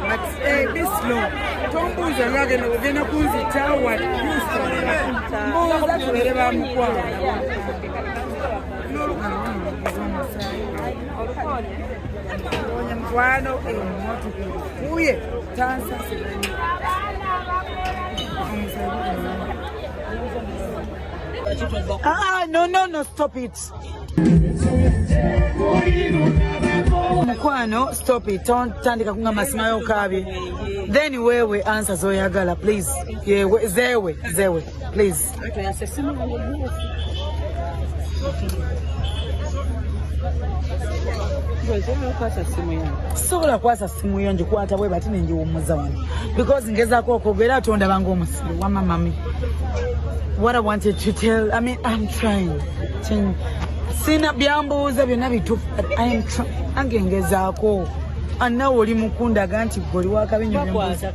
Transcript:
But be slow. Don't lose a lot and we're gonna put the tower. No, stop it. Mukwano, stop it. Tandika kunga masimayo kabi. Then wewe answer zoyagala, please. Yeah, zewe, please. Sobola kwasa simu yo njikwata bwe batine njiwumuza wano because ngezako okwogera atonda bangu omusibe wa mami. What I wanted to tell, I mean, I'm trying. Sina byambuuza byonna bituufu, but I am trying. Angengezaako. Anna oli mukunda ganti goli wakabenyo byambuuza.